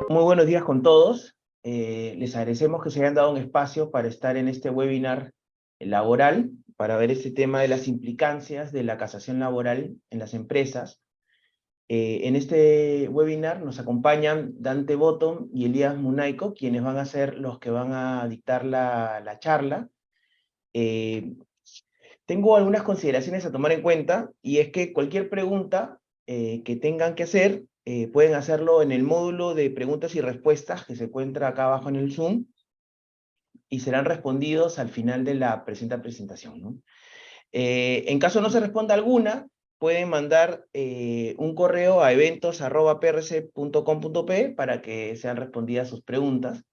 Muy buenos días con todos. Les agradecemos que se hayan dado un espacio para estar en este webinar laboral, para ver este tema de las implicancias de la casación laboral en las empresas. En este webinar nos acompañan Dante Bottom y Elías Munaico, quienes van a ser los que van a dictar la charla. Eh, Tengo algunas consideraciones a tomar en cuenta, y es que cualquier pregunta que tengan que hacer, pueden hacerlo en el módulo de preguntas y respuestas que se encuentra acá abajo en el Zoom, y serán respondidos al final de la presentación, ¿no? En caso no se responda alguna, pueden mandar un correo a eventos@prc.com.pe para que sean respondidas sus preguntas.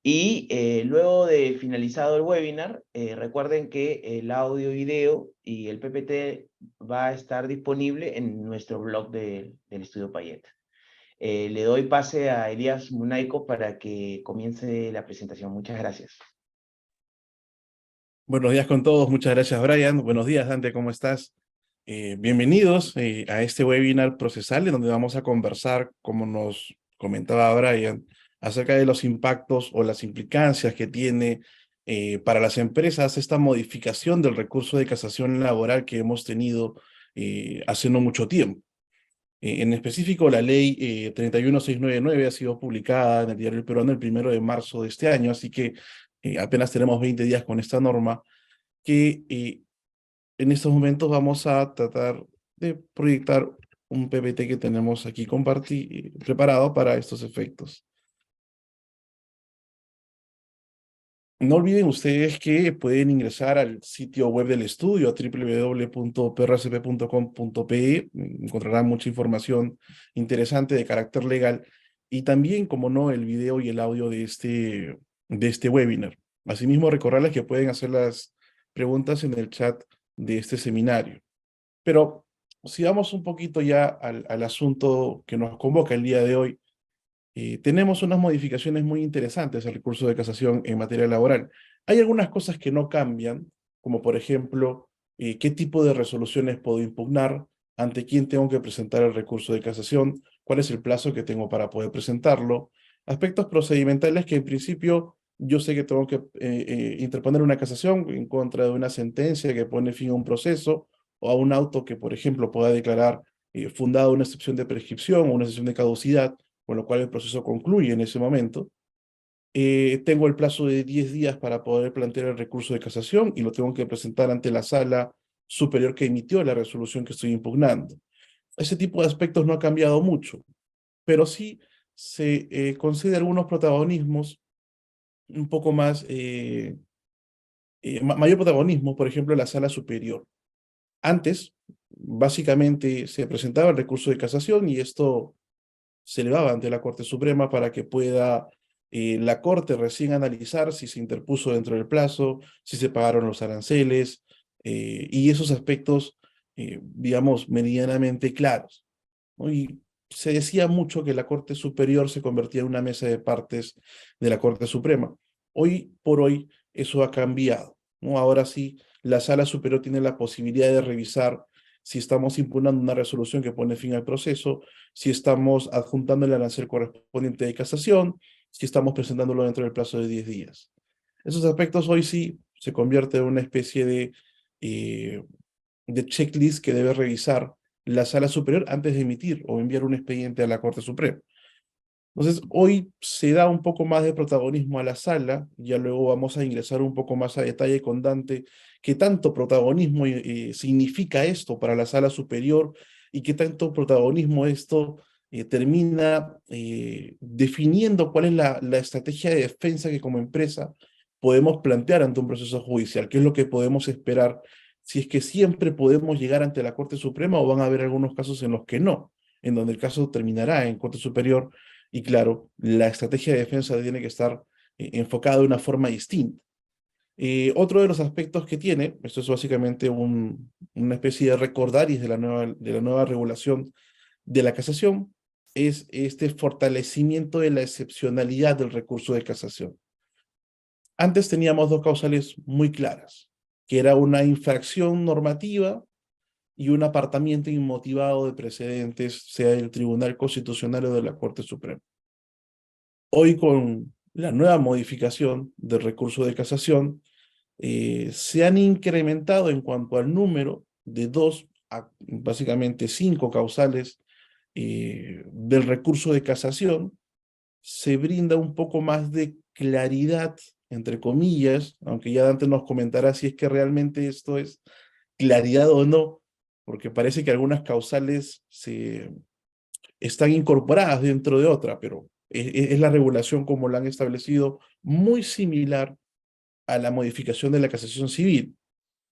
Y luego de finalizado el webinar, recuerden que el audio, video y el PPT va a estar disponible en nuestro blog del Estudio Payet. Le doy pase a Elías Munaico para que comience la presentación. Muchas gracias. Buenos días con todos, muchas gracias Brian. Buenos días Dante, ¿cómo estás? Bienvenidos a este webinar procesal en donde vamos a conversar, como nos comentaba Brian, acerca de los impactos o las implicancias que tiene para las empresas esta modificación del recurso de casación laboral que hemos tenido hace no mucho tiempo. En específico, la ley 31699 ha sido publicada en el Diario El Peruano el 1 de marzo de este año, así que apenas tenemos 20 días con esta norma que en estos momentos vamos a tratar de proyectar un PPT que tenemos aquí preparado para estos efectos. No olviden ustedes que pueden ingresar al sitio web del estudio, a www.prcp.com.pe. Encontrarán mucha información interesante de carácter legal y también, como no, el video y el audio de este webinar. Asimismo, recordarles que pueden hacer las preguntas en el chat de este seminario. Pero si vamos un poquito ya al asunto que nos convoca el día de hoy, tenemos unas modificaciones muy interesantes al recurso de casación en materia laboral. Hay algunas cosas que no cambian, como por ejemplo, qué tipo de resoluciones puedo impugnar, ante quién tengo que presentar el recurso de casación, cuál es el plazo que tengo para poder presentarlo, aspectos procedimentales que en principio yo sé que tengo que interponer una casación en contra de una sentencia que pone fin a un proceso o a un auto que, por ejemplo, pueda declarar fundada una excepción de prescripción o una excepción de caducidad, con lo cual el proceso concluye en ese momento. Tengo el plazo de 10 días para poder plantear el recurso de casación y lo tengo que presentar ante la sala superior que emitió la resolución que estoy impugnando. Ese tipo de aspectos no ha cambiado mucho, pero sí se concede algunos protagonismos un poco más, mayor protagonismo, por ejemplo, en la sala superior. Antes, básicamente, se presentaba el recurso de casación y esto se elevaba ante la Corte Suprema para que pueda la Corte recién analizar si se interpuso dentro del plazo, si se pagaron los aranceles y esos aspectos, digamos, medianamente claros, ¿no? Y se decía mucho que la Corte Superior se convertía en una mesa de partes de la Corte Suprema. Hoy por hoy eso ha cambiado, ¿no? Ahora sí, la Sala Superior tiene la posibilidad de revisar si estamos impugnando una resolución que pone fin al proceso, si estamos adjuntando el arancel correspondiente de casación, si estamos presentándolo dentro del plazo de 10 días. Esos aspectos hoy sí se convierte en una especie eh, de checklist que debe revisar la Sala Superior antes de emitir o enviar un expediente a la Corte Suprema. Entonces, hoy se da un poco más de protagonismo a la sala, ya luego vamos a ingresar un poco más a detalle con Dante, qué tanto protagonismo significa esto para la sala superior y qué tanto protagonismo esto termina definiendo cuál es la estrategia de defensa que como empresa podemos plantear ante un proceso judicial, qué es lo que podemos esperar, si es que siempre podemos llegar ante la Corte Suprema o van a haber algunos casos en los que no, en donde el caso terminará en Corte Superior y claro, la estrategia de defensa tiene que estar enfocada de una forma distinta. Otro de los aspectos que tiene, esto es básicamente una especie de recordaris de la nueva regulación de la casación, es este fortalecimiento de la excepcionalidad del recurso de casación. Antes teníamos dos causales muy claras, que era una infracción normativa y un apartamiento inmotivado de precedentes, sea del Tribunal Constitucional o de la Corte Suprema. Hoy con la nueva modificación del recurso de casación, se han incrementado en cuanto al número de dos a básicamente cinco causales del recurso de casación. Se brinda un poco más de claridad, entre comillas, aunque ya Dante nos comentará si es que realmente esto es claridad o no, porque parece que algunas causales se están incorporadas dentro de otra, pero es la regulación como la han establecido, muy similar a la modificación de la casación civil,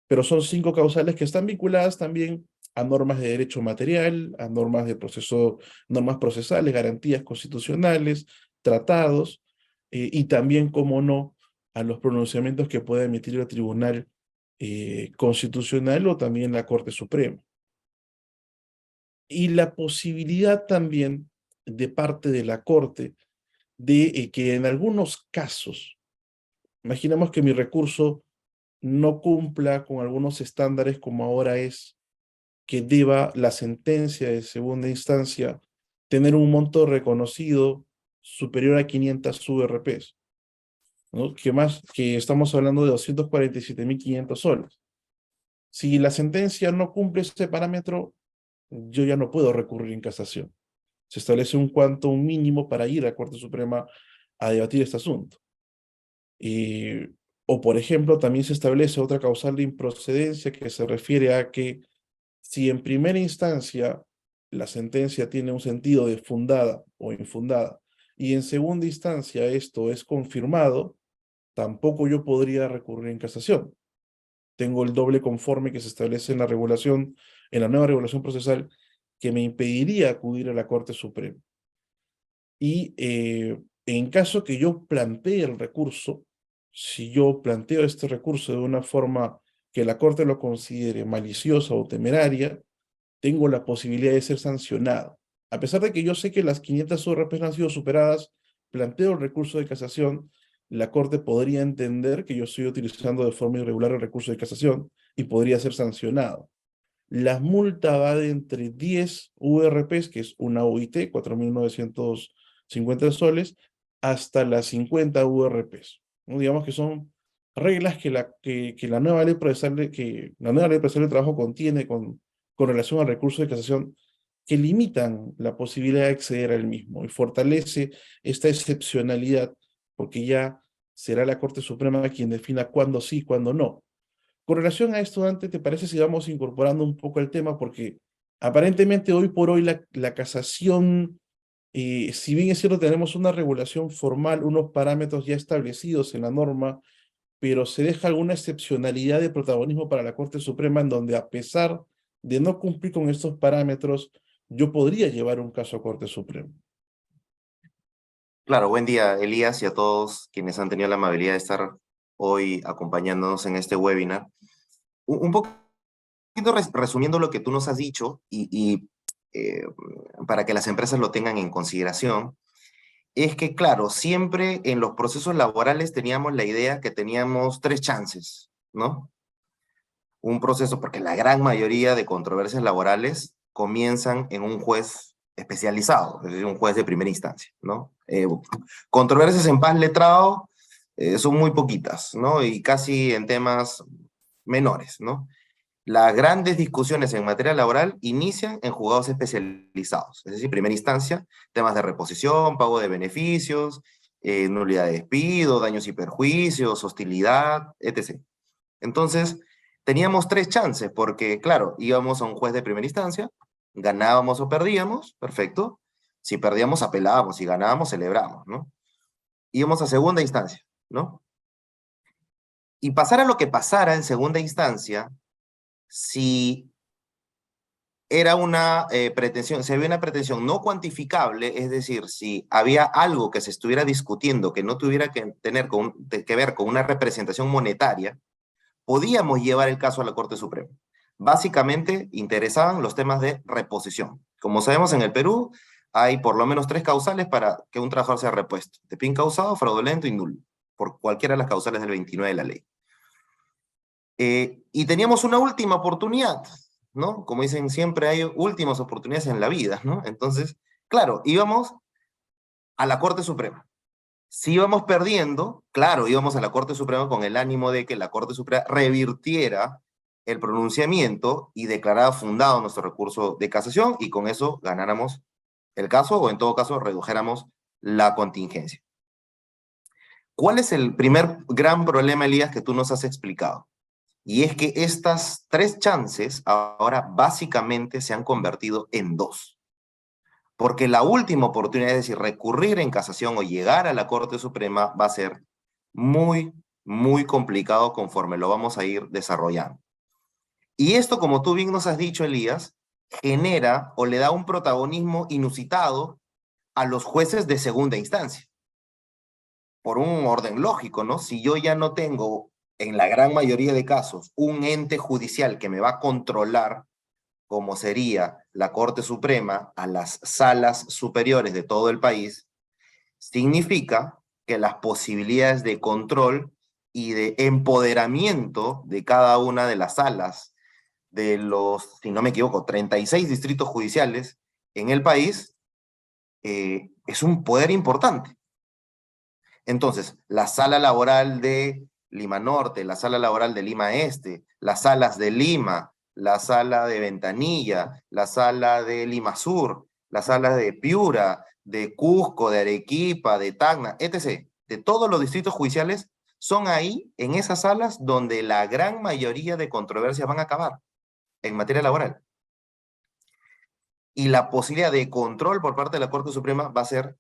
pero son cinco causales que están vinculadas también a normas de derecho material, a normas de proceso, normas procesales, garantías constitucionales, tratados, y también, como no, a los pronunciamientos que pueda emitir el Tribunal Constitucional o también la Corte Suprema. Y la posibilidad también de parte de la Corte de que en algunos casos, imaginemos que mi recurso no cumpla con algunos estándares como ahora es, que deba la sentencia de segunda instancia tener un monto reconocido superior a 500 URPs, ¿no? Que más que estamos hablando de 247.500 soles. Si la sentencia no cumple ese parámetro, yo ya no puedo recurrir en casación. Se establece un quantum mínimo para ir a la Corte Suprema a debatir este asunto. O, por ejemplo, también se establece otra causal de improcedencia que se refiere a que si en primera instancia la sentencia tiene un sentido de fundada o infundada, y en segunda instancia esto es confirmado, tampoco yo podría recurrir en casación. Tengo el doble conforme que se establece en la regulación, en la nueva regulación procesal, que me impediría acudir a la Corte Suprema. Y en caso que yo plantee el recurso, si yo planteo este recurso de una forma que la Corte lo considere maliciosa o temeraria, tengo la posibilidad de ser sancionado. A pesar de que yo sé que las 500 URPs no han sido superadas, planteo el recurso de casación, la Corte podría entender que yo estoy utilizando de forma irregular el recurso de casación y podría ser sancionado. La multa va de entre 10 URPs, que es una UIT, 4.950 soles, hasta las 50 URPs, ¿no? Digamos que son reglas que la nueva ley procesal de trabajo contiene con relación al recurso de casación, que limitan la posibilidad de acceder al mismo y fortalece esta excepcionalidad, porque ya será la Corte Suprema quien defina cuándo sí, cuándo no. Con relación a esto, Dante, ¿te parece si vamos incorporando un poco el tema? Porque aparentemente hoy por hoy la casación, si bien es cierto, tenemos una regulación formal, unos parámetros ya establecidos en la norma, pero se deja alguna excepcionalidad de protagonismo para la Corte Suprema en donde, a pesar de no cumplir con estos parámetros, yo podría llevar un caso a Corte Suprema. Claro, buen día, Elías, y a todos quienes han tenido la amabilidad de estar hoy acompañándonos en este webinar. Un poquito resumiendo lo que tú nos has dicho y para que las empresas lo tengan en consideración, es que, claro, siempre en los procesos laborales teníamos la idea que teníamos tres chances, ¿no? Un proceso, porque la gran mayoría de controversias laborales comienzan en un juez especializado, es decir, un juez de primera instancia, ¿no? Controversias en paz letrado son muy poquitas, ¿no? Y casi en temas menores, ¿no? Las grandes discusiones en materia laboral inician en juzgados especializados, es decir, primera instancia, temas de reposición, pago de beneficios, nulidad de despido, daños y perjuicios, hostilidad, etc. Entonces, teníamos tres chances, porque, claro, íbamos a un juez de primera instancia, ganábamos o perdíamos, perfecto. Si perdíamos, apelábamos, si ganábamos, celebramos, ¿no? Íbamos a segunda instancia, ¿no? Y pasara lo que pasara en segunda instancia, si era una pretensión, si había una pretensión no cuantificable, es decir, si había algo que se estuviera discutiendo que no tuviera que tener que ver con una representación monetaria, podíamos llevar el caso a la Corte Suprema. Básicamente interesaban los temas de reposición. Como sabemos, en el Perú hay por lo menos tres causales para que un trabajador sea repuesto: de pin causado, fraudulento y nulo, por cualquiera de las causales del 29 de la ley. Y teníamos una última oportunidad, ¿no? Como dicen, siempre hay últimas oportunidades en la vida, ¿no? Entonces, claro, íbamos a la Corte Suprema. Si íbamos perdiendo, claro, íbamos a la Corte Suprema con el ánimo de que la Corte Suprema revirtiera el pronunciamiento y declarara fundado nuestro recurso de casación y con eso ganáramos el caso o en todo caso redujéramos la contingencia. ¿Cuál es el primer gran problema, Elías, que tú nos has explicado? Y es que estas 3 chances ahora básicamente se han convertido en 2. Porque la última oportunidad, es decir, recurrir en casación o llegar a la Corte Suprema va a ser muy, muy complicado conforme lo vamos a ir desarrollando. Y esto, como tú bien nos has dicho, Elías, genera o le da un protagonismo inusitado a los jueces de segunda instancia. Por un orden lógico, ¿no? Si yo ya no tengo, en la gran mayoría de casos, un ente judicial que me va a controlar, como sería la Corte Suprema, a las salas superiores de todo el país, significa que las posibilidades de control y de empoderamiento de cada una de las salas de los, si no me equivoco, 36 distritos judiciales en el país, es un poder importante. Entonces, la sala laboral de Lima Norte, la sala laboral de Lima Este, las salas de Lima, la sala de Ventanilla, la sala de Lima Sur, las salas de Piura, de Cusco, de Arequipa, de Tacna, etc., de todos los distritos judiciales, son ahí, en esas salas, donde la gran mayoría de controversias van a acabar en materia laboral. Y la posibilidad de control por parte de la Corte Suprema va a ser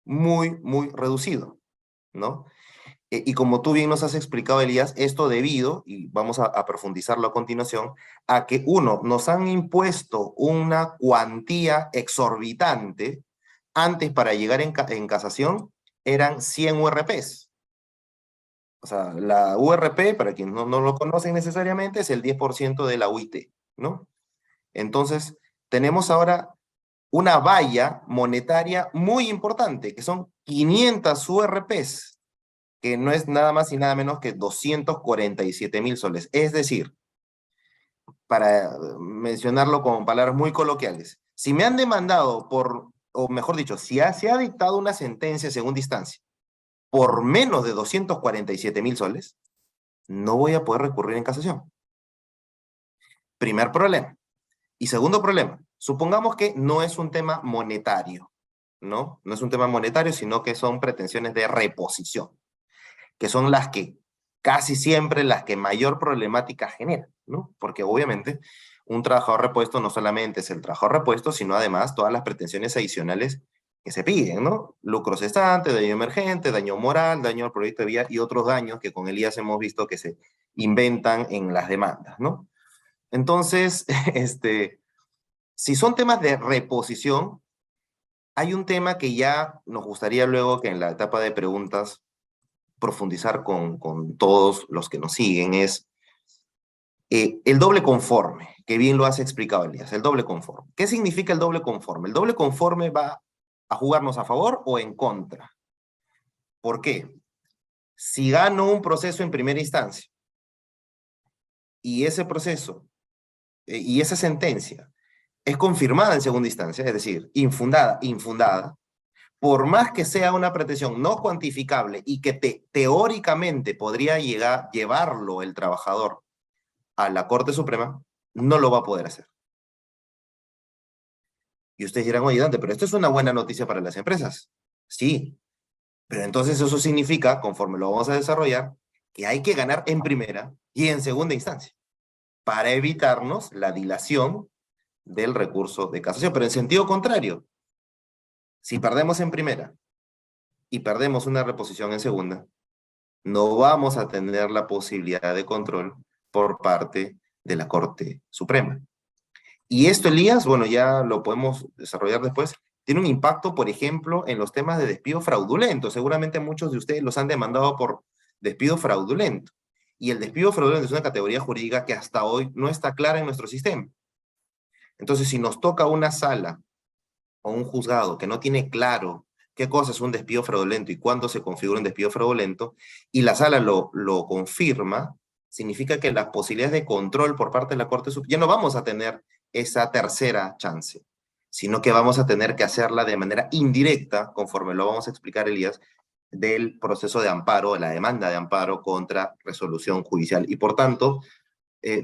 muy, muy reducido, ¿no? Y como tú bien nos has explicado, Elías, esto debido, y vamos a profundizarlo a continuación, a que nos han impuesto una cuantía exorbitante. Antes, para llegar en casación, eran 100 URPs. O sea, la URP, para quienes no lo conocen necesariamente, es el 10% de la UIT, ¿no? Entonces, tenemos ahora una valla monetaria muy importante, que son 500 URPs, que no es nada más y nada menos que 247,000 soles. Es decir, para mencionarlo con palabras muy coloquiales, si me han demandado o mejor dicho, si se ha dictado una sentencia en segunda instancia por menos de 247,000 soles, no voy a poder recurrir en casación. Primer problema. Y segundo problema, supongamos que no es un tema monetario, ¿no? No es un tema monetario, sino que son pretensiones de reposición, que son las que casi siempre las que mayor problemática generan, ¿no? Porque obviamente un trabajador repuesto no solamente es el trabajador repuesto, sino además todas las pretensiones adicionales que se piden, ¿no? Lucro cesante, daño emergente, daño moral, daño al proyecto de vía y otros daños que con Elías hemos visto que se inventan en las demandas, ¿no? Entonces, si son temas de reposición, hay un tema que ya nos gustaría luego que en la etapa de preguntas profundizar con todos los que nos siguen, es el doble conforme, que bien lo has explicado, Elías, el doble conforme. ¿Qué significa el doble conforme? El doble conforme va a jugarnos a favor o en contra. ¿Por qué? Si gano un proceso en primera instancia y ese proceso y esa sentencia es confirmada en segunda instancia, es decir, infundada, por más que sea una pretensión no cuantificable y que teóricamente podría llevarlo el trabajador a la Corte Suprema, no lo va a poder hacer. Y ustedes dirán, oye, Dante, pero esto es una buena noticia para las empresas. Sí, pero entonces eso significa, conforme lo vamos a desarrollar, que hay que ganar en primera y en segunda instancia para evitarnos la dilación del recurso de casación. Pero en sentido contrario, si perdemos en primera y perdemos una reposición en segunda, no vamos a tener la posibilidad de control por parte de la Corte Suprema. Y esto, Elías, bueno, ya lo podemos desarrollar después, tiene un impacto, por ejemplo, en los temas de despido fraudulento. Seguramente muchos de ustedes los han demandado por despido fraudulento. Y el despido fraudulento es una categoría jurídica que hasta hoy no está clara en nuestro sistema. Entonces, si nos toca una sala o un juzgado que no tiene claro qué cosa es un despido fraudulento y cuándo se configura un despido fraudulento, y la sala lo confirma, significa que las posibilidades de control por parte de la Corte Suprema, ya no vamos a tener esa tercera chance, sino que vamos a tener que hacerla de manera indirecta, conforme lo vamos a explicar, Elías, del proceso de amparo, la demanda de amparo contra resolución judicial. Y por tanto,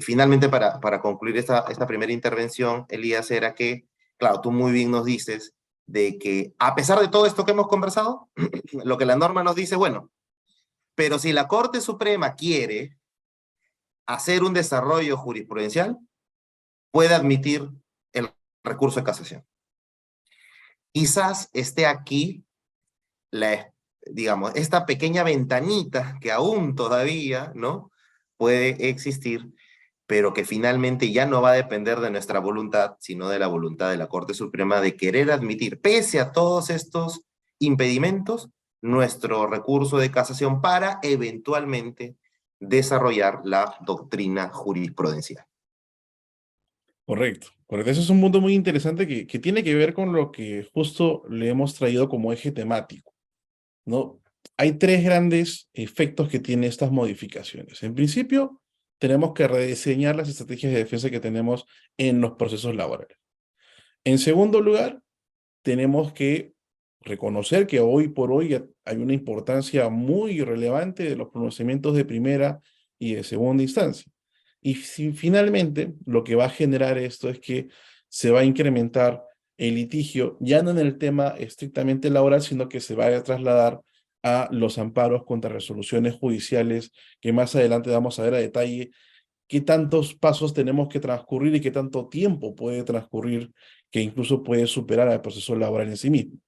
finalmente para concluir esta primera intervención, Elías, era que, claro, tú muy bien nos dices de que a pesar de todo esto que hemos conversado, lo que la norma nos dice, bueno, pero si la Corte Suprema quiere hacer un desarrollo jurisprudencial, puede admitir el recurso de casación. Quizás esté aquí digamos, esta pequeña ventanita que aún todavía, ¿no?, puede existir, pero que finalmente ya no va a depender de nuestra voluntad, sino de la voluntad de la Corte Suprema de querer admitir, pese a todos estos impedimentos, nuestro recurso de casación para eventualmente desarrollar la doctrina jurisprudencial. Correcto, correcto. Ese es un punto muy interesante que tiene que ver con lo que justo le hemos traído como eje temático, ¿no? Hay tres grandes efectos que tienen estas modificaciones. En principio, tenemos que rediseñar las estrategias de defensa que tenemos en los procesos laborales. En segundo lugar, tenemos que reconocer que hoy por hoy hay una importancia muy relevante de los pronunciamientos de primera y de segunda instancia. Y finalmente, lo que va a generar esto es que se va a incrementar el litigio, ya no en el tema estrictamente laboral, sino que se va a trasladar a los amparos contra resoluciones judiciales, que más adelante vamos a ver a detalle qué tantos pasos tenemos que transcurrir y qué tanto tiempo puede transcurrir, que incluso puede superar al proceso laboral en sí mismo.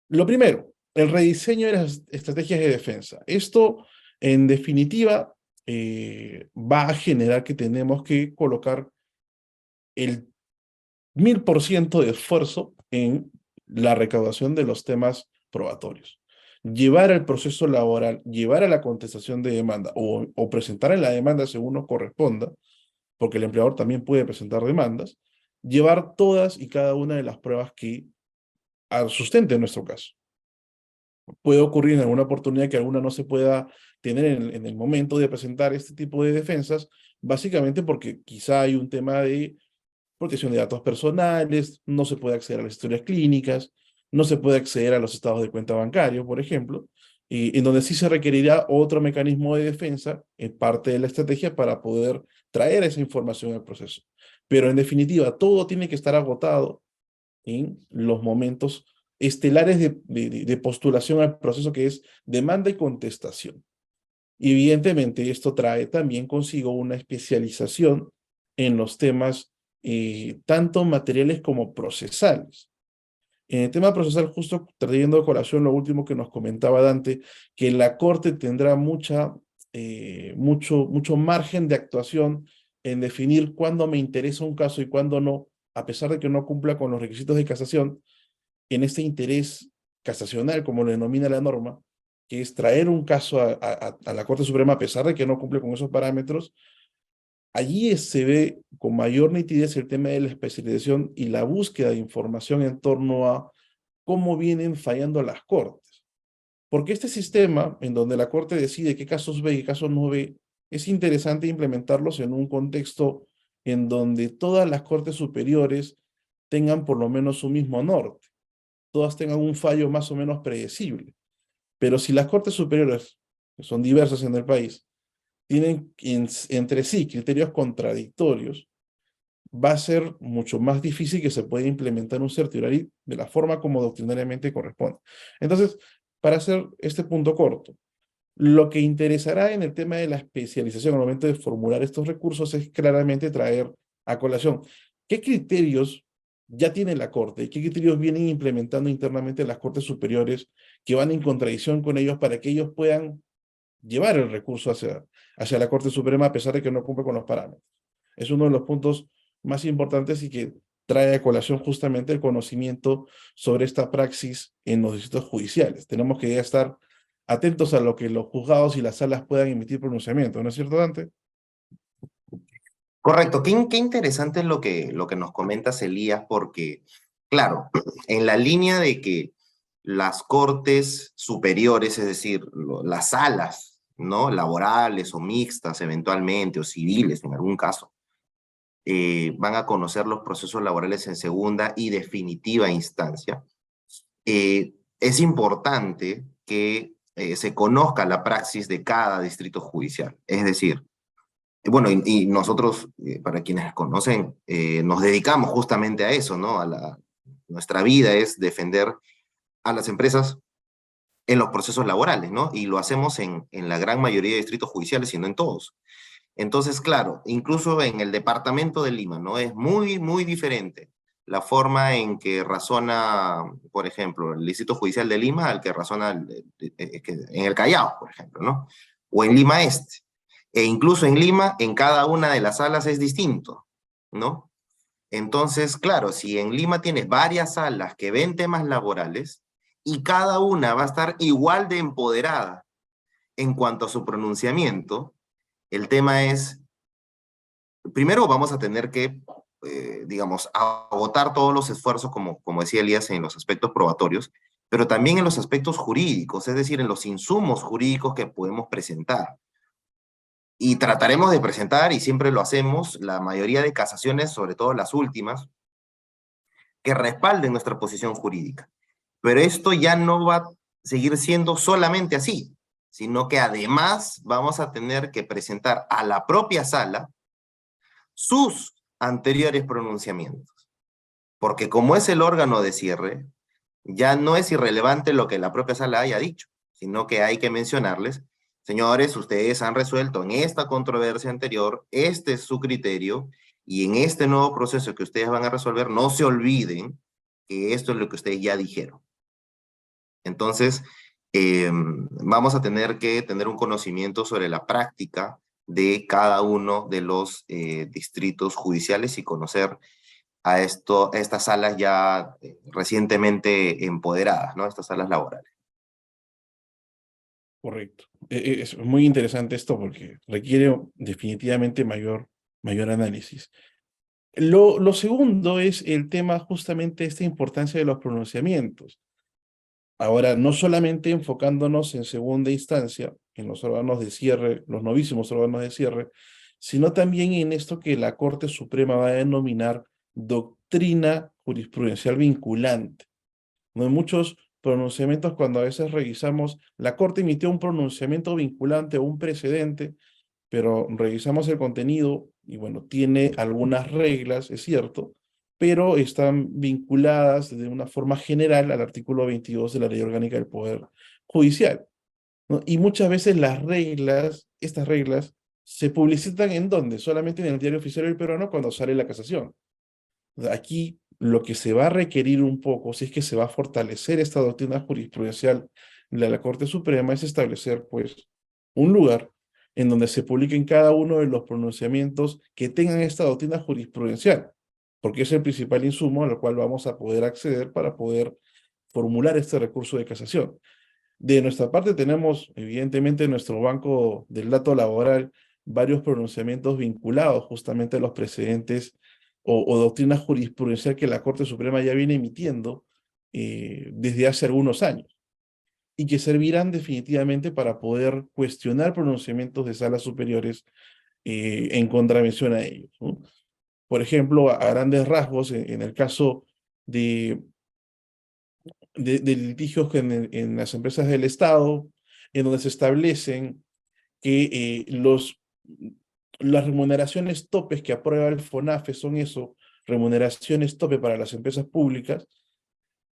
Lo primero, el rediseño de las estrategias de defensa. Esto, en definitiva, va a generar que tenemos que colocar el 1000% de esfuerzo en la recaudación de los temas probatorios. Llevar al proceso laboral, llevar a la contestación de demanda o presentar en la demanda según nos corresponda, porque el empleador también puede presentar demandas, llevar todas y cada una de las pruebas que sustenten nuestro caso. Puede ocurrir en alguna oportunidad que alguna no se pueda tener en el momento de presentar este tipo de defensas, básicamente porque quizá hay un tema de protección de datos personales, no se puede acceder a las historias clínicas, no se puede acceder a los estados de cuenta bancario, por ejemplo, y en donde sí se requerirá otro mecanismo de defensa en parte de la estrategia para poder traer esa información al proceso. Pero en definitiva, todo tiene que estar agotado en los momentos estelares de postulación al proceso, que es demanda y contestación. Y evidentemente esto trae también consigo una especialización en los temas tanto materiales como procesales. En el tema procesal, justo trayendo a colación lo último que nos comentaba Dante, que la Corte tendrá mucho margen de actuación en definir cuándo me interesa un caso y cuándo no, a pesar de que no cumpla con los requisitos de casación, en este interés casacional, como lo denomina la norma, que es traer un caso a la Corte Suprema a pesar de que no cumple con esos parámetros. Allí se ve con mayor nitidez el tema de la especialización y la búsqueda de información en torno a cómo vienen fallando las cortes. Porque este sistema, en donde la Corte decide qué casos ve y qué casos no ve, es interesante implementarlos en un contexto en donde todas las cortes superiores tengan por lo menos un mismo norte, todas tengan un fallo más o menos predecible. Pero si las cortes superiores, que son diversas en el país, tienen entre sí criterios contradictorios, va a ser mucho más difícil que se pueda implementar un certiorari de la forma como doctrinariamente corresponde. Entonces, para hacer este punto corto, lo que interesará en el tema de la especialización al momento de formular estos recursos es claramente traer a colación qué criterios ya tiene la Corte y qué criterios vienen implementando internamente las Cortes superiores que van en contradicción con ellos para que ellos puedan llevar el recurso hacia la Corte Suprema a pesar de que no cumple con los parámetros. Es uno de los puntos más importantes y que trae a colación justamente el conocimiento sobre esta praxis en los distritos judiciales. Tenemos que ya estar atentos a lo que los juzgados y las salas puedan emitir pronunciamiento, ¿no es cierto, Dante? Correcto, qué interesante lo que nos comentas, Elías, porque, claro, en la línea de que las cortes superiores, es decir, las salas, ¿no?, laborales o mixtas eventualmente, o civiles en algún caso, van a conocer los procesos laborales en segunda y definitiva instancia. Es importante que se conozca la praxis de cada distrito judicial. Es decir, bueno, y nosotros, para quienes conocen, nos dedicamos justamente a eso, ¿no? Nuestra vida es defender a las empresas en los procesos laborales, ¿no? Y lo hacemos en la gran mayoría de distritos judiciales y no en todos. Entonces, claro, incluso en el departamento de Lima, ¿no? Es muy, muy diferente la forma en que razona, por ejemplo, el Distrito Judicial de Lima al que razona en el Callao, por ejemplo, ¿no? O en Lima Este. E incluso en Lima, en cada una de las salas es distinto, ¿no? Entonces, claro, si en Lima tienes varias salas que ven temas laborales y cada una va a estar igual de empoderada en cuanto a su pronunciamiento, el tema es, primero vamos a tener que, digamos, agotar todos los esfuerzos, como decía Elías, en los aspectos probatorios, pero también en los aspectos jurídicos, es decir, en los insumos jurídicos que podemos presentar. Y trataremos de presentar, y siempre lo hacemos, la mayoría de casaciones, sobre todo las últimas, que respalden nuestra posición jurídica. Pero esto ya no va a seguir siendo solamente así, sino que además vamos a tener que presentar a la propia sala sus anteriores pronunciamientos. Porque como es el órgano de cierre, ya no es irrelevante lo que la propia sala haya dicho, sino que hay que mencionarles, señores, ustedes han resuelto en esta controversia anterior, este es su criterio, y en este nuevo proceso que ustedes van a resolver, no se olviden que esto es lo que ustedes ya dijeron. Entonces, vamos a tener que tener un conocimiento sobre la práctica de cada uno de los distritos judiciales y conocer a estas salas ya recientemente empoderadas, ¿no? Estas salas laborales. Correcto. Es muy interesante esto porque requiere definitivamente mayor análisis. Lo segundo es el tema justamente esta importancia de los pronunciamientos. Ahora, no solamente enfocándonos en segunda instancia, en los órganos de cierre, los novísimos órganos de cierre, sino también en esto que la Corte Suprema va a denominar doctrina jurisprudencial vinculante. No hay muchos pronunciamientos cuando a veces revisamos, la Corte emitió un pronunciamiento vinculante o un precedente, pero revisamos el contenido y bueno, tiene algunas reglas, es cierto, pero están vinculadas de una forma general al artículo 22 de la Ley Orgánica del Poder Judicial, ¿no? Y muchas veces estas reglas, se publicitan ¿en dónde? Solamente en el Diario Oficial del Peruano cuando sale la casación. Aquí lo que se va a requerir un poco, si es que se va a fortalecer esta doctrina jurisprudencial de la Corte Suprema, es establecer pues un lugar en donde se publiquen cada uno de los pronunciamientos que tengan esta doctrina jurisprudencial, porque es el principal insumo al cual vamos a poder acceder para poder formular este recurso de casación. De nuestra parte tenemos, evidentemente, en nuestro banco del dato laboral varios pronunciamientos vinculados justamente a los precedentes o doctrina jurisprudencial que la Corte Suprema ya viene emitiendo desde hace algunos años y que servirán definitivamente para poder cuestionar pronunciamientos de salas superiores en contravención a ellos, ¿no? Por ejemplo, a grandes rasgos, en el caso de litigios en las empresas del Estado, en donde se establecen que las remuneraciones topes que aprueba el FONAFE son eso, remuneraciones tope para las empresas públicas.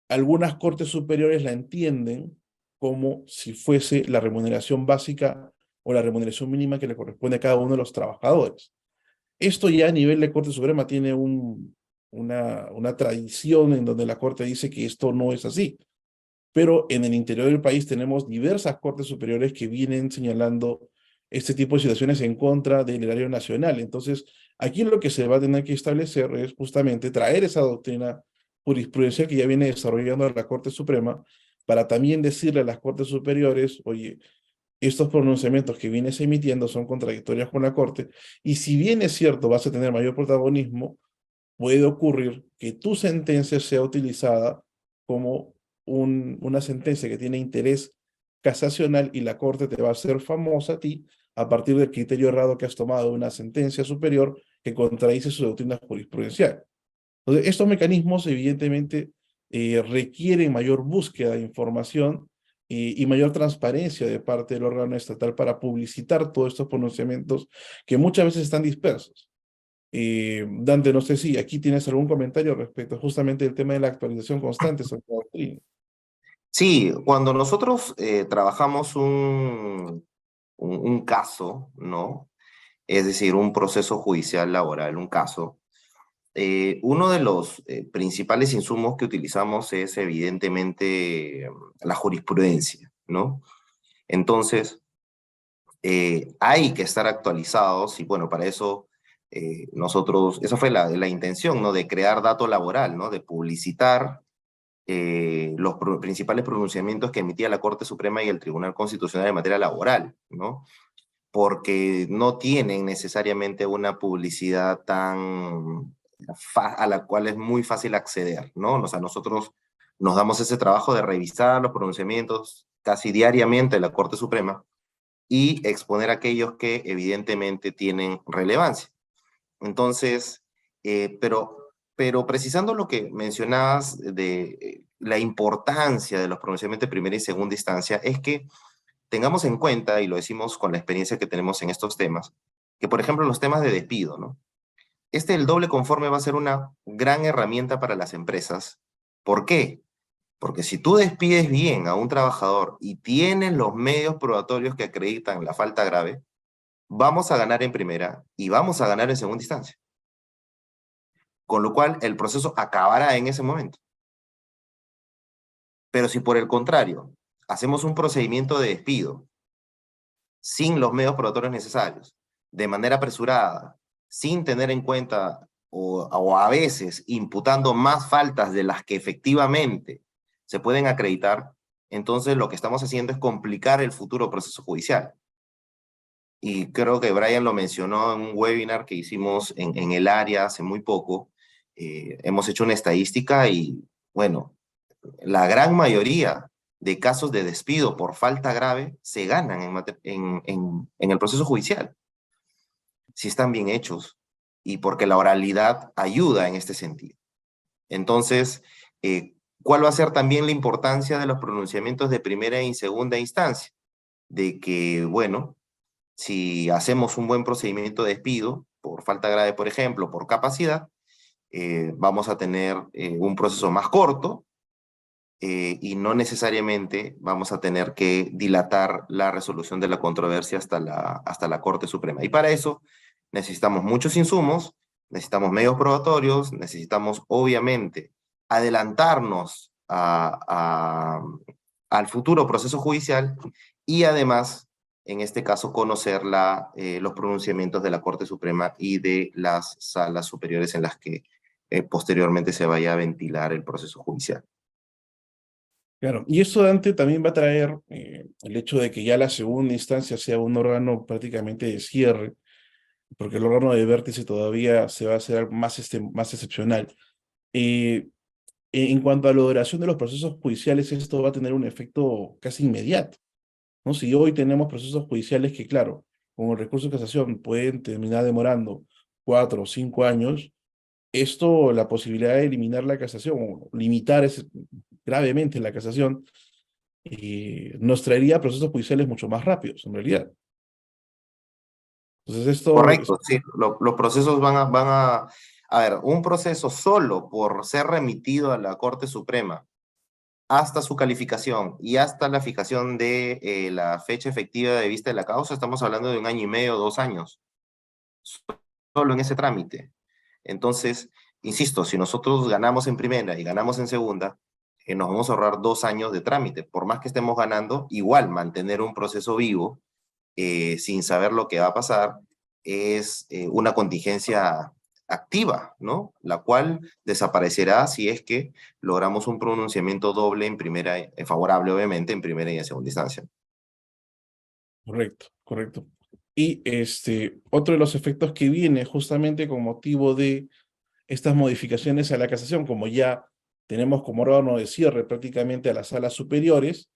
Algunas cortes superiores la entienden como si fuese la remuneración básica o la remuneración mínima que le corresponde a cada uno de los trabajadores. Esto ya a nivel de Corte Suprema tiene una tradición en donde la Corte dice que esto no es así. Pero en el interior del país tenemos diversas cortes superiores que vienen señalando este tipo de situaciones en contra del erario nacional. Entonces, aquí lo que se va a tener que establecer es justamente traer esa doctrina jurisprudencial que ya viene desarrollando la Corte Suprema para también decirle a las cortes superiores, oye, estos pronunciamientos que vienes emitiendo son contradictorios con la Corte, y si bien es cierto, vas a tener mayor protagonismo, puede ocurrir que tu sentencia sea utilizada como una sentencia que tiene interés casacional y la Corte te va a hacer famosa a ti a partir del criterio errado que has tomado de una sentencia superior que contradice su doctrina jurisprudencial. Entonces, estos mecanismos evidentemente requieren mayor búsqueda de información y mayor transparencia de parte del órgano estatal para publicitar todos estos pronunciamientos que muchas veces están dispersos. Dante, no sé si aquí tienes algún comentario respecto justamente del tema de la actualización constante sobre la doctrina. Sí, cuando nosotros trabajamos un caso, ¿no? Es decir, un proceso judicial laboral, un caso, uno de los principales insumos que utilizamos es evidentemente la jurisprudencia, ¿no? Entonces, hay que estar actualizados y bueno, para eso nosotros, esa fue la intención, ¿no? De crear dato laboral, ¿no? De publicitar los principales pronunciamientos que emitía la Corte Suprema y el Tribunal Constitucional en materia laboral, ¿no? Porque no tienen necesariamente una publicidad tan a la cual es muy fácil acceder, ¿no? O sea, nosotros nos damos ese trabajo de revisar los pronunciamientos casi diariamente de la Corte Suprema y exponer aquellos que evidentemente tienen relevancia. Entonces, pero precisando lo que mencionabas de la importancia de los pronunciamientos de primera y segunda instancia, es que tengamos en cuenta, y lo decimos con la experiencia que tenemos en estos temas, que por ejemplo los temas de despido, ¿no? El doble conforme va a ser una gran herramienta para las empresas. ¿Por qué? Porque si tú despides bien a un trabajador y tienes los medios probatorios que acreditan la falta grave, vamos a ganar en primera y vamos a ganar en segunda instancia. Con lo cual, el proceso acabará en ese momento. Pero si por el contrario, hacemos un procedimiento de despido sin los medios probatorios necesarios, de manera apresurada, sin tener en cuenta o a veces imputando más faltas de las que efectivamente se pueden acreditar, entonces lo que estamos haciendo es complicar el futuro proceso judicial. Y creo que Brian lo mencionó en un webinar que hicimos en el área hace muy poco. Hemos hecho una estadística y, bueno, la gran mayoría de casos de despido por falta grave se ganan en el proceso judicial, si están bien hechos y porque la oralidad ayuda en este sentido. Entonces, ¿cuál va a ser también la importancia de los pronunciamientos de primera y segunda instancia? De que, bueno, si hacemos un buen procedimiento de despido, por falta grave, por ejemplo, por capacidad, vamos a tener un proceso más corto y no necesariamente vamos a tener que dilatar la resolución de la controversia hasta la Corte Suprema. Y para eso necesitamos muchos insumos, necesitamos medios probatorios, necesitamos obviamente adelantarnos al futuro proceso judicial y además, en este caso, conocer los pronunciamientos de la Corte Suprema y de las salas superiores en las que posteriormente se vaya a ventilar el proceso judicial. Claro, y eso, Dante, también va a traer el hecho de que ya la segunda instancia sea un órgano prácticamente de cierre, porque el órgano de vértice todavía se va a hacer más excepcional. En cuanto a la duración de los procesos judiciales, esto va a tener un efecto casi inmediato, ¿no? Si hoy tenemos procesos judiciales que, claro, con el recurso de casación pueden terminar demorando 4 o 5 años, esto, la posibilidad de eliminar la casación o limitar gravemente la casación, nos traería procesos judiciales mucho más rápidos, en realidad. Entonces esto, Correcto, sí. Los procesos a ver, un proceso solo por ser remitido a la Corte Suprema hasta su calificación y hasta la fijación de la fecha efectiva de vista de la causa, estamos hablando de 1 año y medio, 2 años, solo en ese trámite. Entonces, insisto, si nosotros ganamos en primera y ganamos en segunda, nos vamos a ahorrar 2 años de trámite. Por más que estemos ganando, igual mantener un proceso vivo sin saber lo que va a pasar es una contingencia activa, ¿no? La cual desaparecerá si es que logramos un pronunciamiento doble en primera, favorable obviamente, en primera y en segunda instancia. correcto, correcto. Y otro de los efectos que viene justamente con motivo de estas modificaciones a la casación, como ya tenemos como órgano de cierre prácticamente a las salas superiores,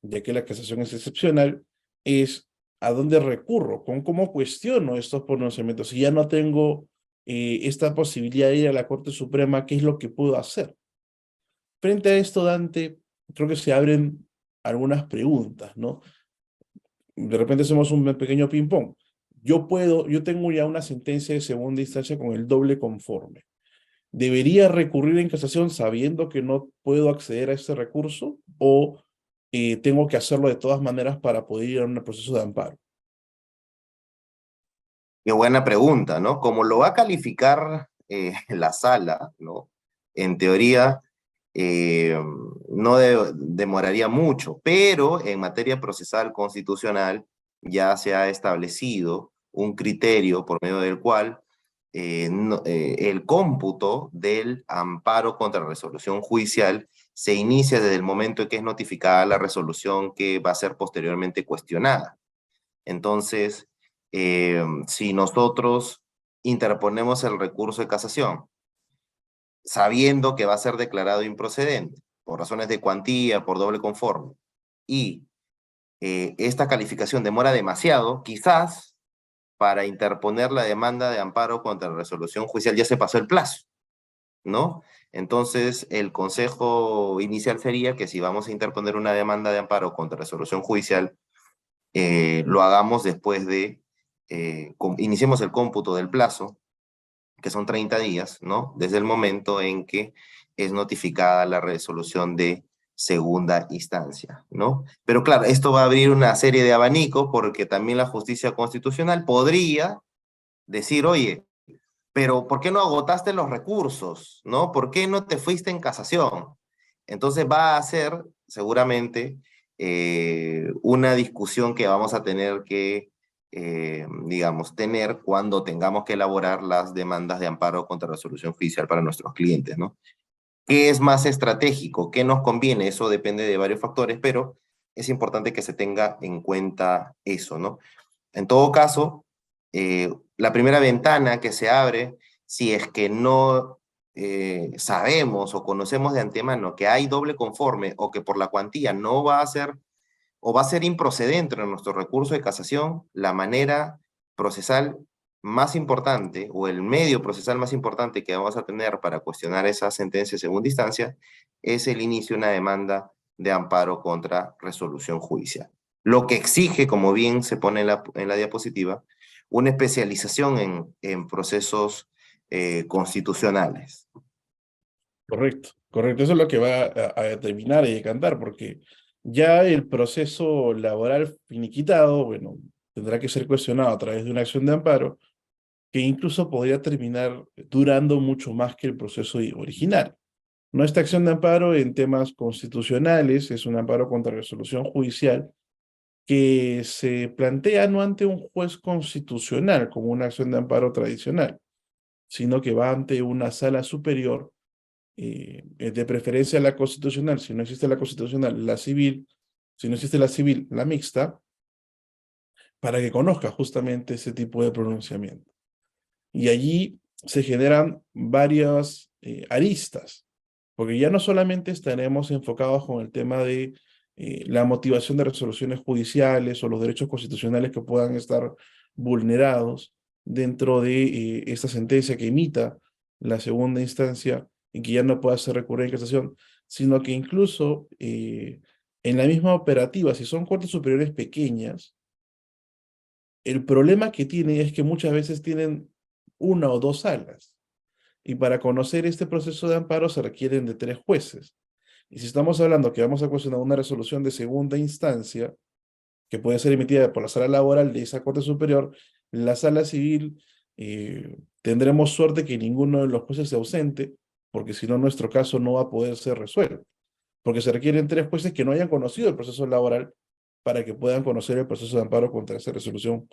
ya que la casación es excepcional, es a dónde recurro, con cómo cuestiono estos pronunciamientos. Si ya no tengo esta posibilidad de ir a la Corte Suprema, ¿qué es lo que puedo hacer? Frente a esto, Dante, creo que se abren algunas preguntas, ¿no? De repente hacemos un pequeño ping-pong. Yo tengo ya una sentencia de segunda instancia con el doble conforme. ¿Debería recurrir en casación sabiendo que no puedo acceder a este recurso o tengo que hacerlo de todas maneras para poder ir a un proceso de amparo? Qué buena pregunta, ¿no? Como lo va a calificar la sala, ¿no? En teoría, eh, no demoraría mucho, pero en materia procesal constitucional ya se ha establecido un criterio por medio del cual el cómputo del amparo contra resolución judicial se inicia desde el momento en que es notificada la resolución que va a ser posteriormente cuestionada. Entonces, si nosotros interponemos el recurso de casación, sabiendo que va a ser declarado improcedente por razones de cuantía, por doble conforme, y esta calificación demora demasiado, quizás para interponer la demanda de amparo contra la resolución judicial ya se pasó el plazo, ¿no? Entonces, el consejo inicial sería que si vamos a interponer una demanda de amparo contra resolución judicial, lo hagamos después de, iniciemos el cómputo del plazo, que son 30 días, ¿no? Desde el momento en que es notificada la resolución de segunda instancia, ¿no? Pero claro, esto va a abrir una serie de abanicos porque también la justicia constitucional podría decir, oye, pero ¿por qué no agotaste los recursos? ¿No? ¿Por qué no te fuiste en casación? Entonces va a ser seguramente una discusión que vamos a tener que, digamos, tener cuando tengamos que elaborar las demandas de amparo contra resolución judicial para nuestros clientes, ¿no? ¿Qué es más estratégico? ¿Qué nos conviene? Eso depende de varios factores, pero es importante que se tenga en cuenta eso, ¿no? En todo caso, la primera ventana que se abre, si es que no sabemos o conocemos de antemano que hay doble conforme o que por la cuantía no va a ser o va a ser improcedente en nuestro recurso de casación, la manera procesal más importante o el medio procesal más importante que vamos a tener para cuestionar esa sentencia de segunda instancia es el inicio de una demanda de amparo contra resolución judicial. Lo que exige, como bien se pone en la diapositiva, una especialización en procesos constitucionales. Correcto, correcto. Eso es lo que va a determinar y decantar, porque ya el proceso laboral finiquitado, bueno, tendrá que ser cuestionado a través de una acción de amparo, que incluso podría terminar durando mucho más que el proceso original. Nuestra acción de amparo en temas constitucionales es un amparo contra resolución judicial que se plantea no ante un juez constitucional como una acción de amparo tradicional, sino que va ante una sala superior, de preferencia la constitucional, si no existe la constitucional, la civil, si no existe la civil, la mixta, para que conozca justamente ese tipo de pronunciamiento. Y allí se generan varias aristas, porque ya no solamente estaremos enfocados con el tema de la motivación de resoluciones judiciales o los derechos constitucionales que puedan estar vulnerados dentro de esta sentencia que emita la segunda instancia y que ya no pueda ser recurrida en casación, sino que incluso en la misma operativa, si son cortes superiores pequeñas, el problema que tienen es que muchas veces tienen una o dos salas. Y para conocer este proceso de amparo se requieren de 3 jueces. Y si estamos hablando que vamos a cuestionar una resolución de segunda instancia, que puede ser emitida por la sala laboral de esa Corte Superior, la sala civil, tendremos suerte que ninguno de los jueces se ausente, porque si no nuestro caso no va a poder ser resuelto. Porque se requieren 3 jueces que no hayan conocido el proceso laboral para que puedan conocer el proceso de amparo contra esa resolución